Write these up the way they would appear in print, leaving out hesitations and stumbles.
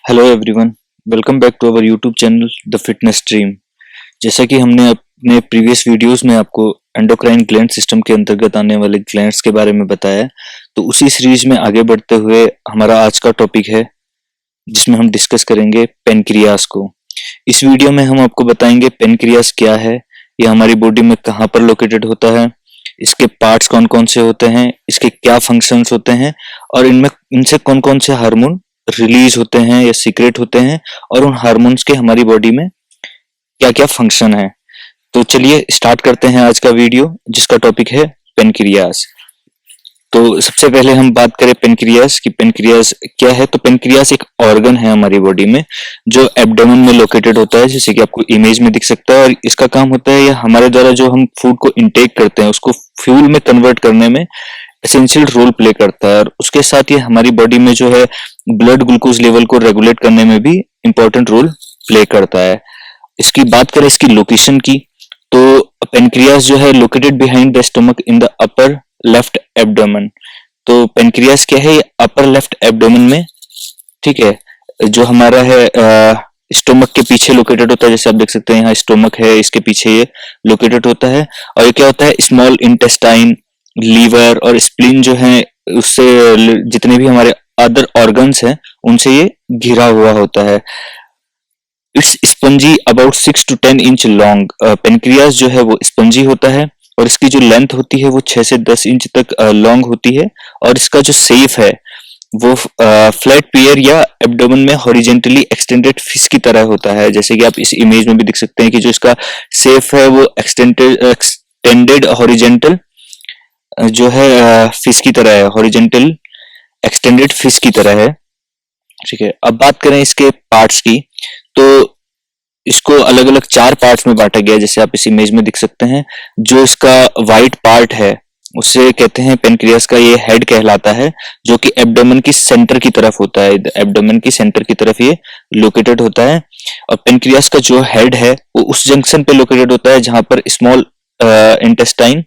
Hello everyone, welcome back to our YouTube channel the fitness dream. जैसा कि हमने अपने प्रीवियस वीडियोस में आपको एंडोक्राइन ग्लैंड सिस्टम के अंतर्गत आने वाले ग्लैंड्स के बारे में बताया, तो उसी सीरीज में आगे बढ़ते हुए हमारा आज का टॉपिक है जिसमें हम डिस्कस करेंगे पेनक्रियास को। इस वीडियो में हम आपको बताएंगे पेनक्रियास क्या है, यह हमारी बॉडी में कहाँ पर लोकेटेड होता है, इसके पार्ट्स कौन कौन से होते हैं, इसके क्या फंक्शंस होते हैं और इनमें इनसे कौन कौन से हार्मोन रिलीज होते हैं या सीक्रेट होते हैं और उन हार्मोन्स के हमारी बॉडी में क्या क्या फंक्शन है। तो चलिए स्टार्ट करते हैं आज का वीडियो जिसका टॉपिक है पेनक्रियास। तो सबसे पहले हम बात करें पेनक्रियास की पेनक्रियास क्या है। तो पेनक्रियास एक ऑर्गन है हमारी बॉडी में जो एब्डोमेन में लोकेटेड होता है, जैसे कि आपको इमेज में दिख सकता है। और इसका काम होता है, या हमारे द्वारा जो हम फूड को इंटेक करते हैं उसको फ्यूल में कन्वर्ट करने में एसेंशियल रोल प्ले करता है। और उसके साथ ये हमारी बॉडी में जो है ब्लड ग्लूकोज लेवल को रेगुलेट करने में भी इंपॉर्टेंट रोल प्ले करता है। इसकी बात करें इसकी लोकेशन की, तो पेनक्रियास जो है located behind the stomach in the upper left abdomen. तो पेनक्रियास क्या है, ये अपर लेफ्ट एब्डोमेन में, ठीक है, जो हमारा है स्टोमक के पीछे लोकेटेड होता है। जैसे आप देख सकते हैं यहाँ स्टोमक है, इसके पीछे ये लोकेटेड होता है। और ये क्या होता है, स्मॉल इंटेस्टाइन, लीवर और स्प्लीन जो है उससे जितने भी हमारे अदर ऑर्गन्स हैं उनसे ये घिरा हुआ होता है। It's spongy about 6 to 10 inch long. Pancreas जो है वो स्पंजी होता है और इसकी जो लेंथ होती है वो 6 से 10 इंच तक लॉन्ग होती है। और इसका जो शेप है वो फ्लैट पियर या एब्डोमेन में हॉरिजेंटली एक्सटेंडेड फिश की तरह होता है। जैसे कि आप इस इमेज में भी देख सकते हैं कि जो इसका शेप है वो एक्सटेंडेड हॉरिजेंटल जो है फिश की तरह है, हॉरिजेंटल एक्सटेंडेड फिश की तरह है, ठीक है। अब बात करें इसके पार्ट्स की, तो इसको अलग अलग 4 पार्ट्स में बांटा गया है, जैसे आप इस इमेज में देख सकते हैं। जो इसका वाइट पार्ट है उसे कहते हैं पेनक्रियास का ये हेड कहलाता है, जो कि एब्डोमेन की सेंटर की तरफ होता है। एब्डोमेन की सेंटर की तरफ ये लोकेटेड होता है। और पेनक्रियास का जो हेड है वो उस जंक्शन पे लोकेटेड होता है जहां पर स्मॉल इंटेस्टाइन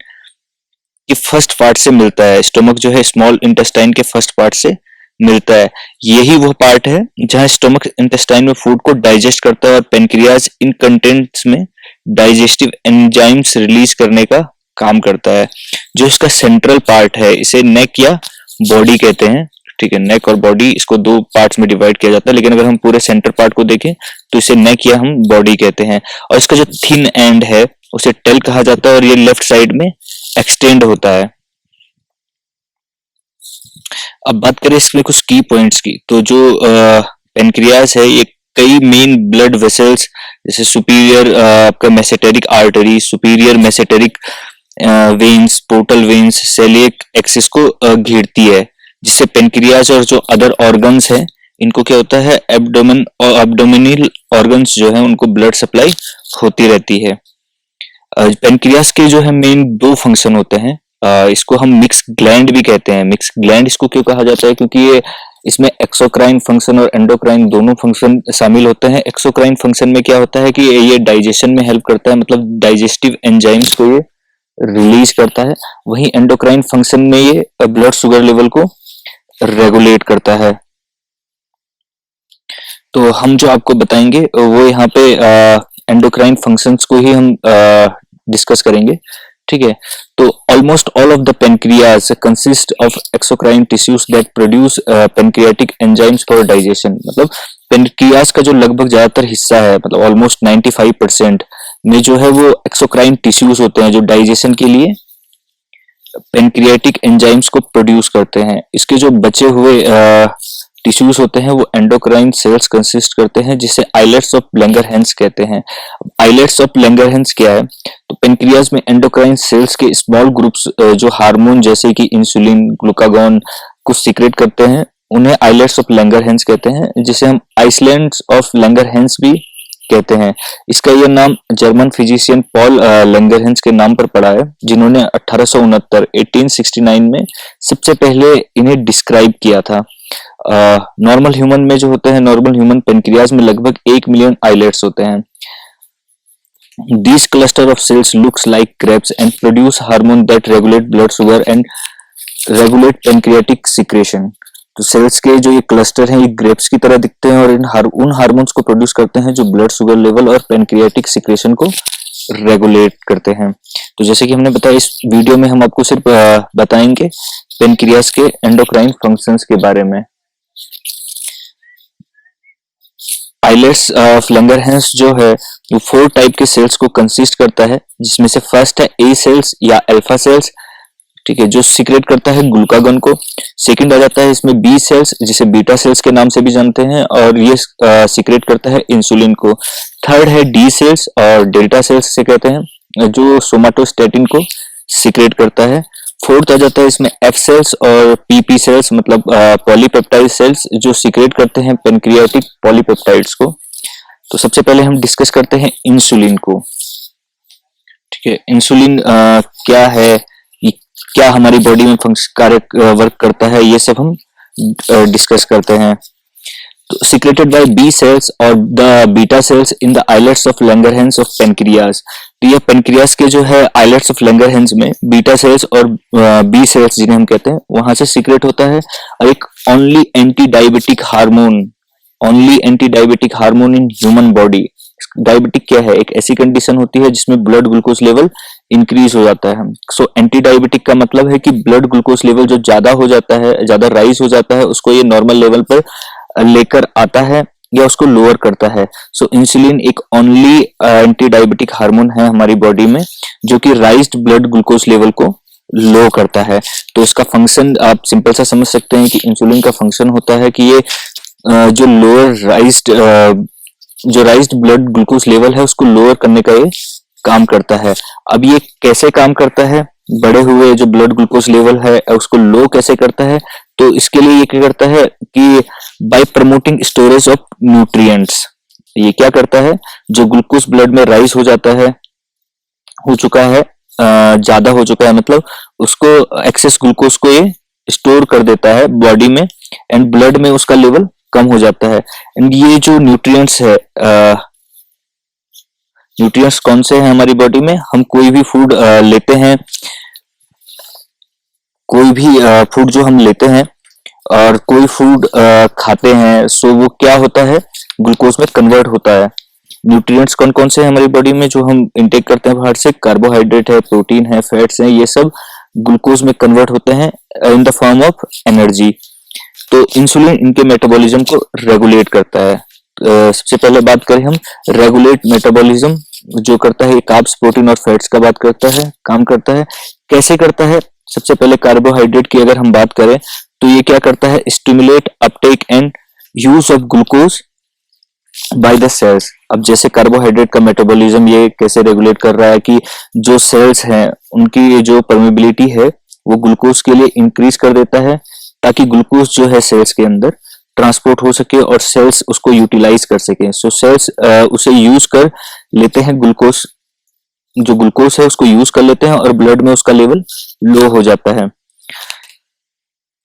कि फर्स्ट पार्ट से मिलता है। स्टोमक जो है स्मॉल इंटेस्टाइन के फर्स्ट पार्ट से मिलता है। यही वो पार्ट है जहां स्टोमक इंटेस्टाइन में फूड को डाइजेस्ट करता है और पेनक्रियास इन कंटेंट्स में डाइजेस्टिव एंजाइम्स रिलीज करने का काम करता है। जो इसका सेंट्रल पार्ट है इसे नेक या बॉडी कहते हैं, ठीक है। नेक और बॉडी, इसको 2 पार्ट्स में डिवाइड किया जाता है, लेकिन अगर हम पूरे सेंटर पार्ट को देखें तो इसे नेक या हम बॉडी कहते हैं। और इसका जो थिन एंड है उसे टेल कहा जाता है और ये लेफ्ट साइड में एक्सटेंड होता है। अब बात करें इसमें कुछ की पॉइंट्स की, तो जो पेनक्रियास है ये कई मेन ब्लड वेसल्स जैसे सुपीरियर आपका mesenteric artery, superior mesenteric veins, portal veins, coeliac axis को घेरती है, जिससे पेनक्रियास और जो अदर ऑर्गन्स हैं इनको क्या होता है, एब्डोमेन और एब्डोमिनल ऑर्गन्स जो है उनको ब्लड सप्लाई होती रहती है। पेनक्रियास के जो है मेन 2 फंक्शन होते हैं। इसको हम मिक्स ग्लैंड भी कहते हैं। मिक्स ग्लैंड इसको क्यों कहा जाता है, क्योंकि ये इसमें एक्सोक्राइन फंक्शन और एंडोक्राइन दोनों फंक्शन शामिल होते हैं। एक्सोक्राइन फंक्शन में क्या होता है कि ये डाइजेशन में हेल्प करता है, मतलब डाइजेस्टिव एंजाइम्स को ये रिलीज करता है। वहीं एंडोक्राइन फंक्शन में ये ब्लड शुगर लेवल को रेगुलेट करता है। तो हम जो आपको बताएंगे वो यहाँ पे एंडोक्राइन फंक्शंस को ही हम डिस्कस करेंगे, ठीक है। तो almost all of the pancreas consist of exocrine tissues that produce pancreatic enzymes for digestion. मतलब पेनक्रियास का जो लगभग ज्यादातर हिस्सा है, मतलब ऑलमोस्ट 95% में जो है वो एक्सोक्राइन टिश्यूज होते हैं जो डाइजेशन के लिए पेनक्रियाटिक एंजाइम्स को प्रोड्यूस करते हैं। इसके जो बचे हुए टिश्यूज होते हैं वो एंडोक्राइन सेल्स कंसिस्ट करते हैं, जिसे आइलेट्स ऑफ लैंगरहैंस कहते हैं। आइलेट्स ऑफ लैंगरहैंस क्या है, तो पेनक्रियास में एंडोक्राइन सेल्स के स्मॉल ग्रुप्स जो हार्मोन जैसे कि इंसुलिन, ग्लूकागॉन कुछ सीक्रेट करते हैं, उन्हें आइलेट्स ऑफ लैंगरहैंस कहते हैं, जिसे हम आइसलैंड्स ऑफ लैंगरहैंस भी कहते हैं। इसका यह नाम जर्मन फिजिशियन पॉल लैंगरहैंस के नाम पर पड़ा है, जिन्होंने 1869 में सबसे पहले इन्हें डिस्क्राइब किया था। नॉर्मल ह्यूमन में जो होते हैं, नॉर्मल ह्यूमन पेनक्रियास में लगभग 1 मिलियन आइलेट्स होते हैं। These cluster of cells looks like grapes and produce hormone that regulate blood sugar and regulate pancreatic secretion. तो सेल्स के जो ये क्लस्टर हैं ये ग्रेप्स की तरह दिखते हैं और उन हार्मोन्स को प्रोड्यूस करते हैं जो ब्लड शुगर लेवल और पेनक्रियाटिक सिक्रेशन को रेगुलेट करते हैं। तो जैसे कि हमने बताया, इस वीडियो में हम आपको सिर्फ बताएंगे पेनक्रियास के एंडोक्राइन फंक्शंस के बारे में। आइलेट्स ऑफ लैंगरहैंस जो है वो 4 टाइप के सेल्स को कंसिस्ट करता है, जिसमें से फर्स्ट है ए सेल्स या अल्फा सेल्स, ठीक है, जो सीक्रेट करता है ग्लूकागन को। सेकंड आ जाता है इसमें बी सेल्स, जिसे बीटा सेल्स के नाम से भी जानते हैं, और ये सीक्रेट करता है इंसुलिन को। थर्ड है डी सेल्स और डेल्टा सेल्स से कहते हैं, जो सोमाटोस्टेटिन को सीक्रेट करता है। फोर्थ आ जाता है इसमें एफ सेल्स और पीपी सेल्स, मतलब पॉलीपेप्टाइड सेल्स, जो सीक्रेट करते हैं पेनक्रियाटिक पॉलीपेप्टाइड्स को। तो सबसे पहले हम डिस्कस करते हैं इंसुलिन को। ठीक है, इंसुलिन क्या है, क्या हमारी बॉडी में वर्क करता है, ये सब हम डिस्कस करते हैं। तो सीक्रेटेड बाय बी सेल्स और the beta cells in the islets of Langerhans of pancreas. तो ये पेनक्रियास के जो है आइलेट्स ऑफ लैंगरहैंस में बीटा सेल्स और बी सेल्स जिन्हें हम कहते हैं, वहां से सीक्रेट होता है। और एक only anti diabetic hormone in human body. Diabetic क्या है, एक ऐसी कंडीशन होती है जिसमें ब्लड ग्लूकोज लेवल इंक्रीज हो जाता है। सो एंटी डायबिटिक का मतलब है कि ब्लड ग्लूकोज लेवल जो ज्यादा हो जाता है, ज्यादा राइज हो जाता है, उसको ये नॉर्मल लेवल पर लेकर आता है या उसको लोअर करता है। सो इंसुलिन एक ओनली एंटी डायबिटिक हार्मोन है हमारी बॉडी में, जो कि राइज्ड ब्लड ग्लूकोज लेवल को लो करता है। तो इसका फंक्शन आप सिंपल सा समझ सकते हैं कि इंसुलिन का फंक्शन होता है कि ये जो राइज्ड ब्लड ग्लूकोज लेवल है उसको लोअर करने का ये काम करता है। अब ये कैसे काम करता है, बढ़े हुए जो ब्लड ग्लूकोज लेवल है उसको लो कैसे करता है, तो इसके लिए ये क्या करता है कि bye promoting storage of nutrients. ये क्या करता है, जो ग्लूकोज ब्लड में राइज हो जाता है, हो चुका है, ज्यादा हो चुका है, मतलब उसको एक्सेस ग्लूकोज को ये स्टोर कर देता है बॉडी में एंड ब्लड में उसका लेवल कम हो जाता है। एंड ये जो न्यूट्रिएंट्स है, न्यूट्रिएंट्स कौन से हैं हमारी बॉडी में, हम कोई भी फूड लेते हैं, कोई भी फूड जो हम लेते हैं और कोई फूड खाते हैं, सो वो क्या होता है, ग्लूकोज में कन्वर्ट होता है। न्यूट्रिएंट्स कौन कौन से हैं हमारी बॉडी में जो हम इंटेक करते हैं बाहर से, कार्बोहाइड्रेट है, प्रोटीन है, फैट्स हैं, ये सब ग्लूकोज में कन्वर्ट होते हैं in the form of energy. तो इंसुलिन इनके मेटाबॉलिज्म को रेगुलेट करता है। सबसे पहले बात करें हम रेगुलेट मेटाबॉलिज्म, जो करता है कार्ब्स, प्रोटीन और फैट्स का बात करता है, काम करता है। कैसे करता है, सबसे पहले कार्बोहाइड्रेट की अगर हम बात करें तो ये क्या करता है, stimulate uptake and use of glucose by the cells. अब जैसे कार्बोहाइड्रेट का मेटाबॉलिज्म ये कैसे रेगुलेट कर रहा है कि जो सेल्स हैं उनकी जो परमेबिलिटी है वो ग्लूकोज के लिए इंक्रीज कर देता है, ताकि ग्लूकोज जो है सेल्स के अंदर ट्रांसपोर्ट हो सके और सेल्स उसको यूटिलाइज कर सके। सो सेल्स उसे यूज कर लेते हैं, ग्लूकोज जो ग्लूकोज है उसको यूज कर लेते हैं और ब्लड में उसका लेवल लो हो जाता है।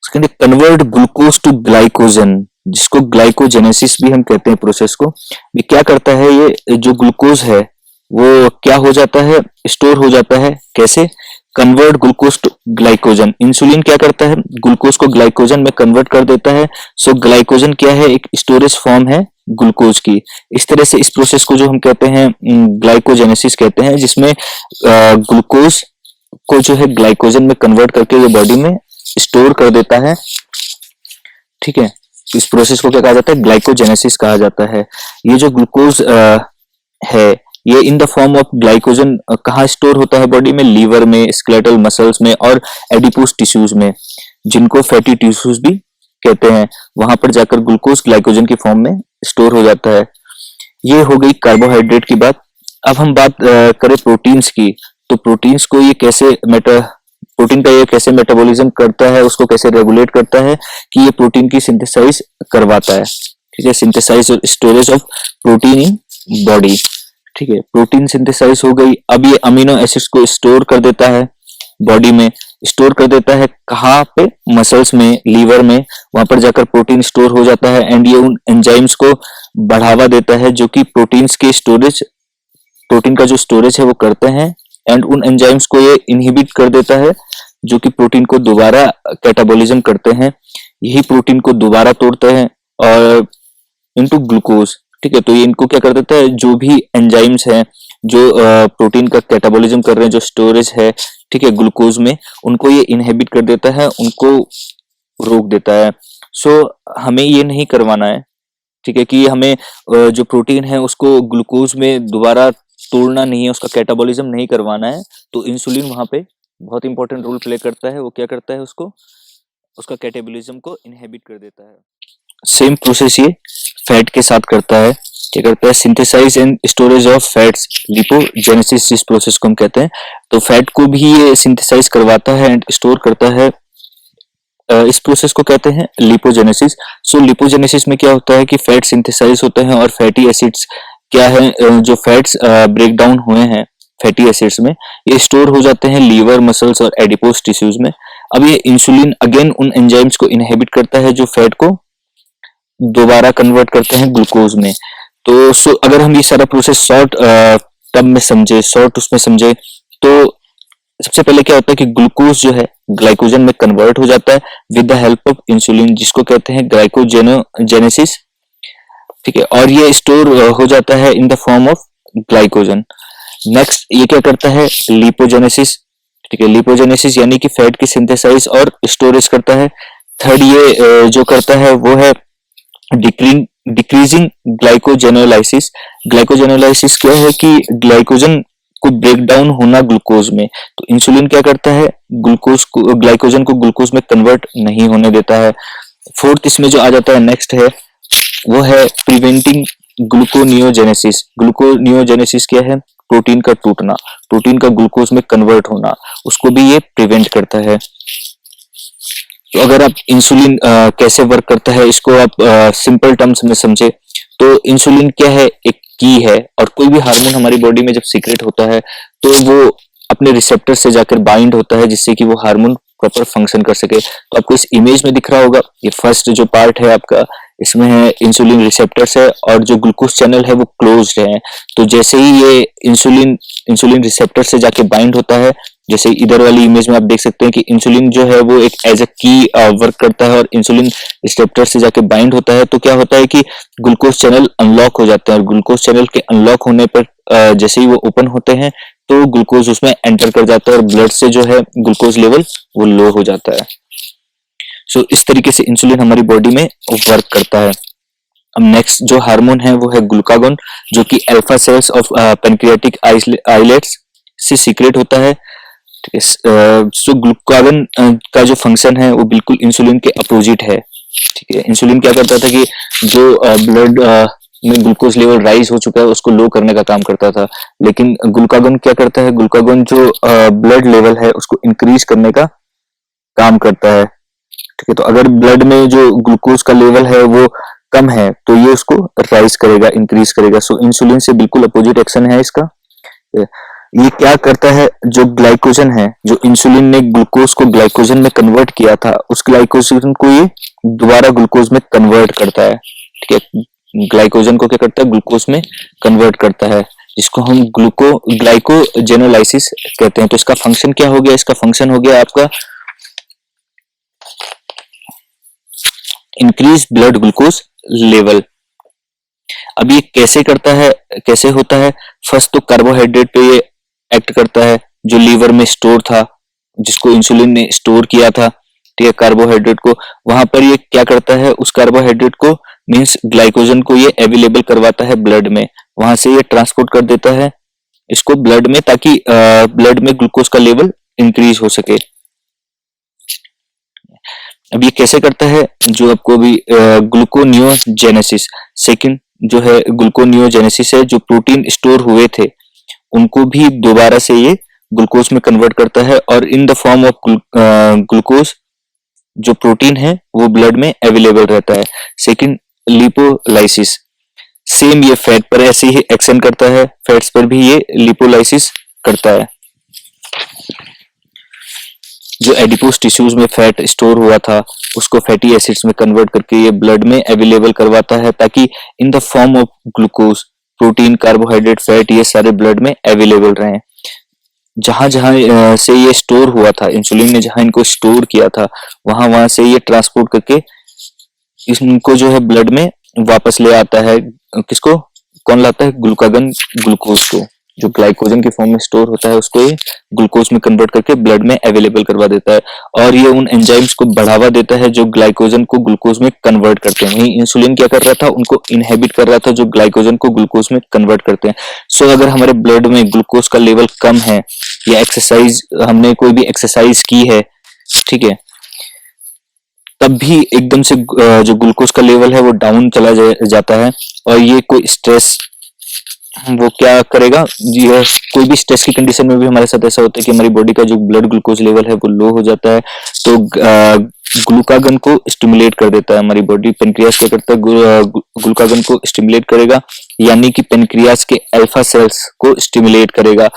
कन्वर्ट ग्लूकोज टू ग्लाइकोजन, जिसको ग्लाइकोजेनेसिस भी हम कहते हैं प्रोसेस को। ये क्या करता है, ये जो ग्लूकोज है वो क्या हो जाता है, स्टोर हो जाता है। कैसे, convert glucose to glycogen. Insulin क्या करता है, ग्लूकोज को ग्लाइकोजन में कन्वर्ट कर देता है। सो ग्लाइकोजन क्या है, एक स्टोरेज फॉर्म है ग्लूकोज की। इस तरह से इस प्रोसेस को जो हम कहते हैं ग्लाइकोजेनेसिस कहते हैं, जिसमें ग्लूकोज को जो है ग्लाइकोजन में कन्वर्ट करके ये बॉडी में स्टोर कर देता है। ठीक है, इस प्रोसेस को क्या कहा जाता है, ग्लाइकोजेनेसिस कहा जाता है। ये जो ग्लूकोज है ये in the form of glycogen कहाँ स्टोर होता है बॉडी में, लीवर में, स्केलेटल मसल्स में और एडिपोज टिश्यूज में, जिनको फैटी टिश्यूज भी कहते हैं। वहां पर जाकर ग्लूकोज ग्लाइकोजन की फॉर्म में स्टोर हो जाता है। ये हो गई कार्बोहाइड्रेट की बात। अब हम बात करें प्रोटीन्स की, तो प्रोटीन्स को ये कैसे प्रोटीन का ये कैसे मेटाबॉलिज्म करता है, उसको कैसे रेगुलेट करता है कि ये प्रोटीन की सिंथेसाइज करवाता है। ठीक है, सिंथेसाइज और storage of protein in body. ठीक है, प्रोटीन सिंथेसाइज हो गई। अब ये अमीनो एसिड्स को स्टोर कर देता है बॉडी में। स्टोर कर देता है कहाँ पे, मसल्स में, लीवर में, वहां पर जाकर प्रोटीन स्टोर हो जाता है एंड ये उन एंजाइम्स को बढ़ावा देता है जो कि प्रोटीन का जो स्टोरेज है वो करते हैं एंड उन एंजाइम्स को ये इनहिबिट कर देता है जो कि प्रोटीन को दोबारा कैटाबॉलिज्म करते हैं। यही प्रोटीन को दोबारा तोड़ता है और इनटू ग्लूकोज। ठीक है, तो ये इनको क्या कर देता है, जो भी एंजाइम्स हैं जो प्रोटीन का कैटाबॉलिज्म कर रहे हैं, जो स्टोरेज है ठीक है ग्लूकोज में, उनको ये इनहिबिट कर देता है, उनको रोक देता है। सो हमें ये नहीं करवाना है, ठीक है, कि हमें जो प्रोटीन है उसको ग्लूकोज में दोबारा तोड़ना नहीं है, उसका कैटाबॉलिज्म नहीं करवाना है। तो इंसुलिन वहां पे बहुत इंपॉर्टेंट रोल प्ले करता है। वो क्या करता है, उसको उसका कैटाबॉलिज्म को इनहिबिट कर देता है। सेम प्रोसेस ये फैट के साथ करता है। क्या करता है, synthesise and storage of fats, lipogenesis जिस प्रोसेस को हम कहते हैं। तो फैट को भी ये सिंथेसाइज करवाता है एंड स्टोर करता है। इस प्रोसेस को कहते हैं लिपोजेनेसिस। सो लिपोजेनेसिस में क्या होता है कि फैट सिंथेसाइज होते हैं और फैटी एसिड्स क्या है, जो फैट्स ब्रेक डाउन हुए हैं फैटी एसिड्स में, ये स्टोर हो जाते हैं लीवर, मसल्स और एडिपोज टिश्यूज में। अब ये इंसुलिन अगेन उन एंजाइम्स को इनहिबिट करता है जो फैट को दोबारा कन्वर्ट करते हैं ग्लूकोज में। तो अगर हम ये सारा प्रोसेस शॉर्ट टर्म में समझे, शॉर्ट उसमें समझे, तो सबसे पहले क्या होता है कि ग्लूकोज जो है ग्लाइकोजन में कन्वर्ट हो जाता है with the help of insulin, जिसको कहते हैं ग्लाइकोजेनेसिस। ठीक है, और ये स्टोर हो जाता है in the form of glycogen. Next ये क्या करता है, लिपोजेनेसिस। ठीक है, लिपोजेनेसिस यानी कि फैट की सिंथेसाइज और स्टोरेज करता है। थर्ड ये जो करता है वो है डिक्रीजिंग ग्लाइकोजेनोलाइसिस। ग्लाइकोजेनोलाइसिस क्या है कि ग्लाइकोजन को ब्रेक डाउन होना ग्लूकोज में, तो इंसुलिन क्या करता है, ग्लूकोज को ग्लाइकोजन को ग्लूकोज में कन्वर्ट नहीं होने देता है। फोर्थ इसमें जो आ जाता है नेक्स्ट है वो है प्रिवेंटिंग ग्लूकोनियोजेनेसिस। ग्लूकोनियोजेनेसिस क्या है, प्रोटीन का टूटना, प्रोटीन का ग्लूकोज में कन्वर्ट होना, उसको भी ये प्रिवेंट करता है। तो अगर आप इंसुलिन कैसे वर्क करता है इसको आप सिंपल टर्म्स में समझे, तो इंसुलिन क्या है, एक की है, और कोई भी हार्मोन हमारी बॉडी में जब सीक्रेट होता है तो वो अपने रिसेप्टर से जाकर बाइंड होता है जिससे कि वो हार्मोन प्रॉपर फंक्शन कर सके। तो आपको इस इमेज में दिख रहा होगा, ये फर्स्ट जो पार्ट है आपका, इसमें है इंसुलिन रिसेप्टर्स है और जो ग्लूकोज चैनल है वो क्लोज्ड है। तो जैसे ही ये इंसुलिन रिसेप्टर से जाके बाइंड होता है, जैसे इधर वाली इमेज में आप देख सकते हैं कि इंसुलिन जो है वो एक एज अ की वर्क करता है और इंसुलिन रिसेप्टर से जाके बाइंड होता है, तो क्या होता है कि ग्लूकोज चैनल अनलॉक हो जाते हैं, और ग्लूकोज चैनल के अनलॉक होने पर जैसे ही वो ओपन होते हैं तो ग्लूकोज उसमें एंटर कर जाता है और ब्लड से जो है ग्लूकोज लेवल वो लो हो जाता है। सो इस तरीके से इंसुलिन हमारी बॉडी में वर्क करता है। अब नेक्स्ट जो हार्मोन है वो है ग्लूकागोन, जो कि alpha cells of pancreatic islets से सीक्रेट होता है। सो ग्लूकागोन का जो फंक्शन है वो बिल्कुल इंसुलिन के अपोजिट है। ठीक है, इंसुलिन क्या करता था कि जो ब्लड में ग्लूकोज लेवल राइज हो चुका है उसको लो करने का काम करता था, लेकिन ग्लूकागोन क्या करता है, ग्लूकागोन जो ब्लड लेवल है उसको इंक्रीज करने का काम करता है। ठीक है, तो अगर ब्लड में जो ग्लूकोज का लेवल है वो कम है तो ये उसको राइज करेगा, इंक्रीज करेगा। सो इंसुलिन से बिल्कुल अपोजिट एक्शन है इसका। ये क्या करता है, जो ग्लाइकोजन है, जो इंसुलिन ने ग्लूकोज को ग्लाइकोजन में कन्वर्ट किया था, उस ग्लाइकोजन को ये दोबारा ग्लूकोज में कन्वर्ट करता है। ठीक है, ग्लाइकोजन को क्या करता है, ग्लूकोज में कन्वर्ट करता है, जिसको हम ग्लाइकोजेनोलाइसिस कहते हैं। तो इसका फंक्शन क्या हो गया, इसका फंक्शन हो गया आपका इंक्रीज ब्लड ग्लूकोज लेवल। अब ये कैसे करता है, कैसे होता है, फर्स्ट तो कार्बोहाइड्रेट पे ये एक्ट करता है जो लीवर में स्टोर था, जिसको इंसुलिन ने स्टोर किया था। ठीक है, कार्बोहाइड्रेट को वहां पर ये क्या करता है, उस कार्बोहाइड्रेट को मींस ग्लाइकोजन को ये अवेलेबल करवाता है ब्लड में, वहां से ये ट्रांसपोर्ट कर देता है इसको ब्लड में, ताकि ब्लड में ग्लूकोज का लेवल इंक्रीज हो सके। अब ये कैसे करता है, जो आपको अभी ग्लूकोनियोजेनेसिस, सेकंड जो है ग्लूकोनियोजेनेसिस है, जो प्रोटीन स्टोर हुए थे उनको भी दोबारा से ये ग्लूकोज में कन्वर्ट करता है और in the form of glucose जो प्रोटीन है वो ब्लड में अवेलेबल रहता है। सेकंड लिपोलाइसिस, सेम ये फैट पर ऐसे ही एक्शन करता है, फैट्स पर भी ये लिपोलाइसिस करता है। जो एडिपोज टिश्यूज में फैट स्टोर हुआ था उसको फैटी एसिड्स में कन्वर्ट करके ये ब्लड में अवेलेबल करवाता है, ताकि in the form of glucose, protein, carbohydrate, fat, ये सारे ब्लड में अवेलेबल रहें। जहां जहां से ये स्टोर हुआ था, इंसुलिन ने जहां इनको स्टोर किया था, वहां वहां से ये ट्रांसपोर्ट करके इनको जो है ब्लड में वापस ले आता है। किसको, कौन लाता है? ग्लूकागन, ग्लूकोज को, जो ग्लाइकोजन के फॉर्म में स्टोर होता है उसको ये ग्लूकोज में कन्वर्ट करके ब्लड में अवेलेबल करवा देता है। और ये उन एंजाइम्स को बढ़ावा देता है जो ग्लाइकोजन को ग्लूकोज में कन्वर्ट करते हैं। वहीं इंसुलिन क्या कर रहा था? उनको इनहेबिट कर रहा था, जो ग्लाइकोजन को ग्लूकोज में कन्वर्ट करते हैं। सो अगर हमारे ब्लड में ग्लूकोज का लेवल कम है, या एक्सरसाइज, हमने कोई भी एक्सरसाइज की है, ठीक है, तब भी एकदम से जो ग्लूकोज का लेवल है वो डाउन चला जाता है। और ये कोई स्ट्रेस, वो क्या करेगा जी, कोई भी स्ट्रेस की कंडीशन में भी हमारे साथ ऐसा होता है कि हमारी बॉडी का जो ब्लड ग्लूकोज लेवल है वो लो हो जाता है। तो ग्लूकागन को स्टिमुलेट कर देता है हमारी बॉडी। पेनक्रियास क्या करता है? ग्लूकागन को स्टिमुलेट करेगा, यानी कि पेनक्रियास के अल्फा सेल्स को स्टिमुलेट करेगा,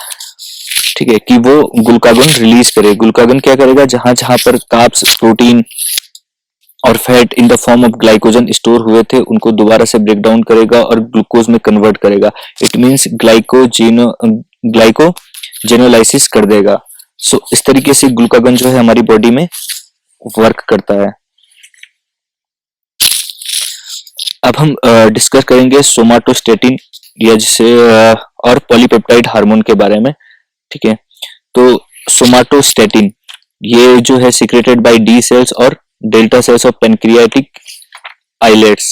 ठीक है, कि वो ग्लूकागन रिलीज करे। ग्लूकागन क्या करेगा? जहां जहां पर कार्ब्स, प्रोटीन और fat in the form of glycogen store हुए थे, उनको दोबारा से ब्रेक डाउन करेगा और ग्लूकोज में कन्वर्ट करेगा। इट मींस ग्लाइकोजेनोलाइसिस कर देगा। सो इस तरीके से ग्लूकागन जो है हमारी बॉडी में वर्क करता है। अब हम डिस्कस करेंगे सोमाटोस्टेटिन, या जिसे और पॉलीपेप्टाइड हार्मोन के बारे में, ठीक है। तो सोमाटोस्टेटिन ये जो है सिक्रेटेड बाय डी सेल्स और delta cells of pancreatic islets,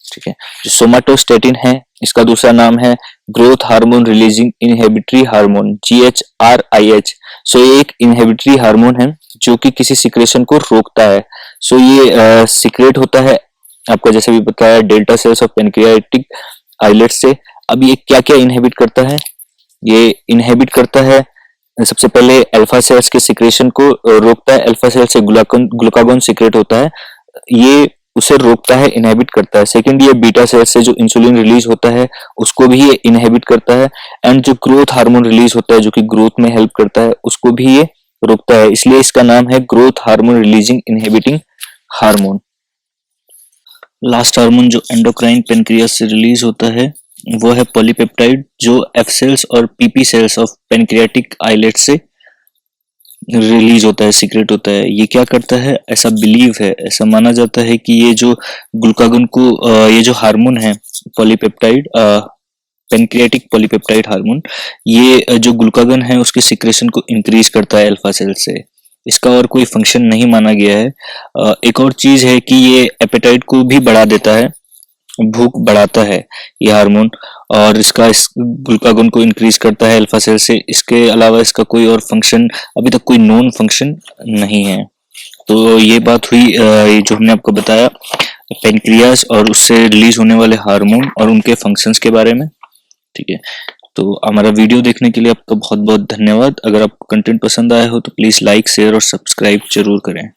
ठीक है। जो सोमाटोस्टेटिन है, इसका दूसरा नाम है growth hormone releasing inhibitory hormone, GHRIH। So ये एक इनहिबिटरी हार्मोन है जो कि किसी सिक्रेशन को रोकता है। सो ये सिक्रेट होता है, आपको जैसे भी बताया, delta cells of pancreatic islets से। अब ये क्या क्या इनहिबिट करता है? ये इनहिबिट करता है सबसे पहले अल्फा सेल्स के सिक्रेशन को रोकता है। अल्फा सेल से ग्लूकागोन सिक्रेट होता है, ये उसे रोकता है, इनहिबिट करता है। सेकंड, ये बीटा सेल से जो इंसुलिन रिलीज होता है उसको भी ये इनहिबिट करता है। एंड जो ग्रोथ हार्मोन रिलीज होता है जो कि ग्रोथ में हेल्प करता है, उसको भी ये रोकता है। इसलिए इसका नाम है growth hormone releasing inhibiting hormone. Last hormone जो एंडोक्राइन पेनक्रियास से रिलीज होता है वो है पॉलीपेप्टाइड, जो एफ सेल्स और PP cells of pancreatic islet से रिलीज होता है, सीक्रेट होता है। ये क्या करता है? ऐसा बिलीव है, ऐसा माना जाता है कि ये जो ग्लूकागन को ये जो हार्मोन है पॉलीपेप्टाइड, पेनक्रियाटिक पॉलीपेप्टाइड हार्मोन, ये जो ग्लूकागन है उसके सिक्रेशन को इंक्रीज करता है अल्फा सेल से। इसका और कोई फंक्शन नहीं माना गया है। एक और चीज है कि ये एपेटाइट को भी बढ़ा देता है, भूख बढ़ाता है ये हार्मोन, और इसका इस ग्लूकागोन को इंक्रीज करता है अल्फा सेल से। इसके अलावा इसका कोई और फंक्शन, अभी तक कोई नोन फंक्शन नहीं है। तो ये बात हुई ये जो हमने आपको बताया पेनक्रियास और उससे रिलीज होने वाले हार्मोन और उनके फंक्शंस के बारे में, ठीक है। तो हमारा वीडियो देखने के लिए आपका बहुत बहुत धन्यवाद। अगर आपको कंटेंट पसंद आया हो तो प्लीज लाइक, शेयर और सब्सक्राइब जरूर करें।